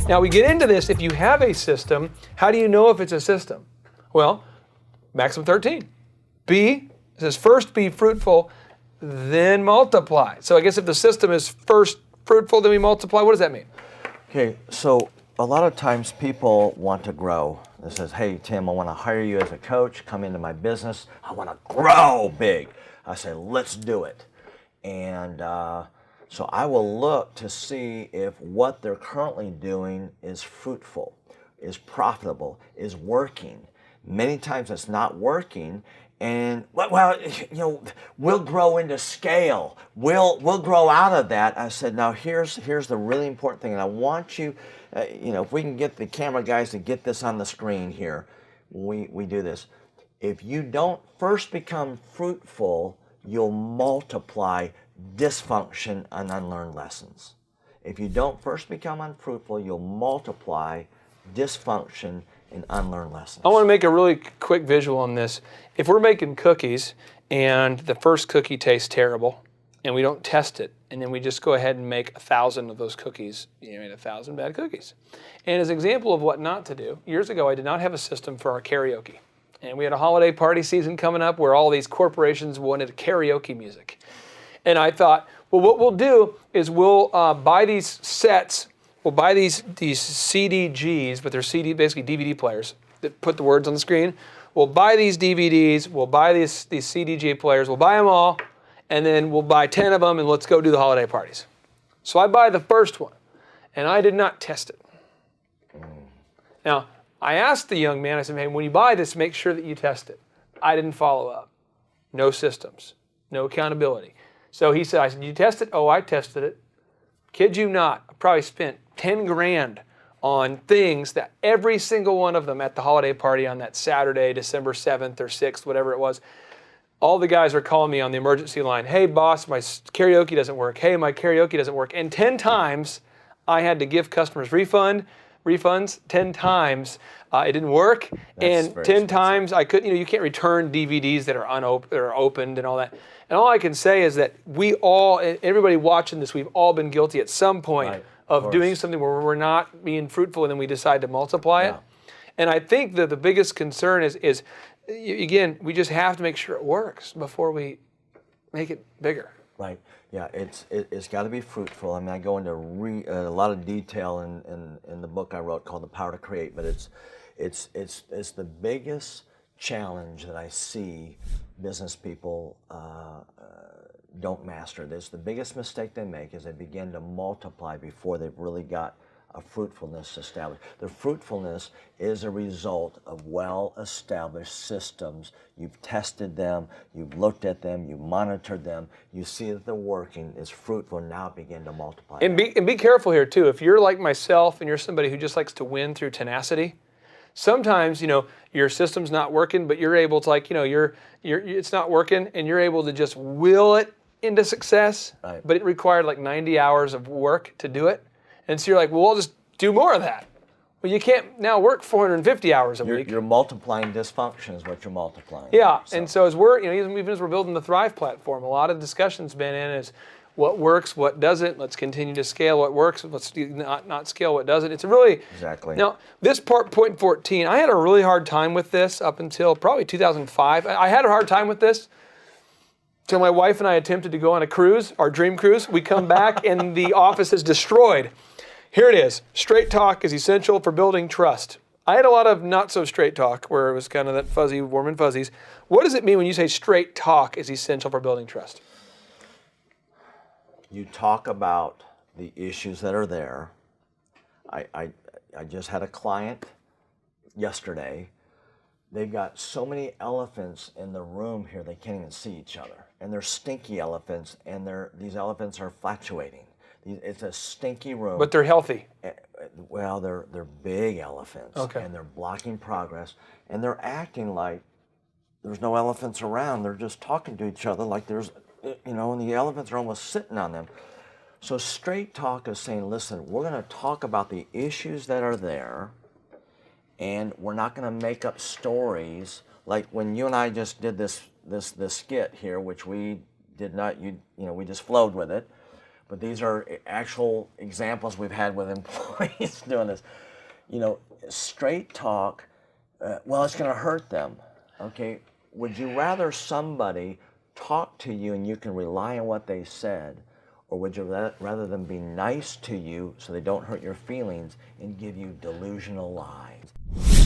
Now we get into this, if you have a system, how do you know if it's a system? Well, Maxim 13. B, it says first be fruitful, then multiply. So I guess if the system is first fruitful, then we multiply. What does that mean? Okay, so a lot of times people want to grow. It says, hey, Tim, I want to hire you as a coach, come into my business. I want to grow big. I say, let's do it. And so I will look to see if what they're currently doing is fruitful, is profitable, is working. Many times it's not working, and well, you know, we'll grow into scale. We'll grow out of that. I said, now here's the really important thing, and I want you, you know, if we can get the camera guys to get this on the screen here, we do this. If you don't first become fruitful, you'll multiply dysfunction and unlearned lessons. If you don't first become unfruitful, you'll multiply dysfunction and unlearned lessons. I want to make a really quick visual on this. If we're making cookies and the first cookie tastes terrible and we don't test it, and then we just go ahead and make 1,000 of those cookies, you made 1,000 bad cookies. And as an example of what not to do, years ago I did not have a system for our karaoke. And we had a holiday party season coming up where all these corporations wanted karaoke music. And I thought, well, what we'll do is we'll buy these sets. We'll buy these CDGs, but they're basically DVD players that put the words on the screen. We'll buy these DVDs. We'll buy these CDG players. We'll buy them all, and then we'll buy 10 of them, and let's go do the holiday parties. So I buy the first one, and I did not test it. Now, I asked the young man, I said, hey, when you buy this, make sure that you test it. I didn't follow up. No systems, no accountability. So he said, I said, you test it? Oh, I tested it. Kid you not, I probably spent 10 grand on things that every single one of them at the holiday party on that Saturday, December 7th or 6th, whatever it was, all the guys are calling me on the emergency line, hey boss, my karaoke doesn't work. Hey, my karaoke doesn't work. And 10 times I had to give customers refunds 10 times. It didn't work. That's and 10 times I couldn't, you can't return DVDs that are opened and all that. And all I can say is that we all, everybody watching this, we've all been guilty at some point of doing something where we're not being fruitful and then we decide to multiply it. And I think that the biggest concern is, again, we just have to make sure it works before we make it bigger. Right. Yeah, it's got to be fruitful. I mean, I go into a lot of detail in the book I wrote called The Power to Create, but it's the biggest challenge that I see business people don't master. This the biggest mistake they make is they begin to multiply before they've really got a fruitfulness established. The fruitfulness is a result of well-established systems. You've tested them, you've looked at them, you've monitored them, you see that they're working, it's fruitful, now begin to multiply. And be careful here too. If you're like myself and you're somebody who just likes to win through tenacity, sometimes, your system's not working, but you're able to it's not working and you're able to just will it into success, but it required like 90 hours of work to do it. And so you're like, well, I'll just do more of that. Well, you can't now work 450 hours a week. You're multiplying dysfunction is what you're multiplying. Yeah, and so as we're, even as we're building the Thrive platform, a lot of discussion's been in is what works, what doesn't. Let's continue to scale what works. Let's not scale what doesn't. It's really exactly. Now this point 14, I had a really hard time with this up until probably 2005. I had a hard time with this. So my wife and I attempted to go on a cruise, our dream cruise. We come back and the office is destroyed. Here it is. Straight talk is essential for building trust. I had a lot of not so straight talk where it was kind of that fuzzy, warm and fuzzies. What does it mean when you say straight talk is essential for building trust? You talk about the issues that are there. I just had a client yesterday. They've got so many elephants in the room here they can't even see each other. And they're stinky elephants, and these elephants are fluctuating. It's a stinky room. But they're healthy. Well, they're big elephants, and they're blocking progress, and they're acting like there's no elephants around. They're just talking to each other like there's, and the elephants are almost sitting on them. So straight talk is saying, listen, we're going to talk about the issues that are there, and we're not going to make up stories like when you and I just did this skit here, which we did not, we just flowed with it. but these are actual examples we've had with employees doing this. You know, straight talk, well, it's going to hurt them. Okay, would you rather somebody talk to you and you can rely on what they said, or would you rather them be nice to you so they don't hurt your feelings and give you delusional lies?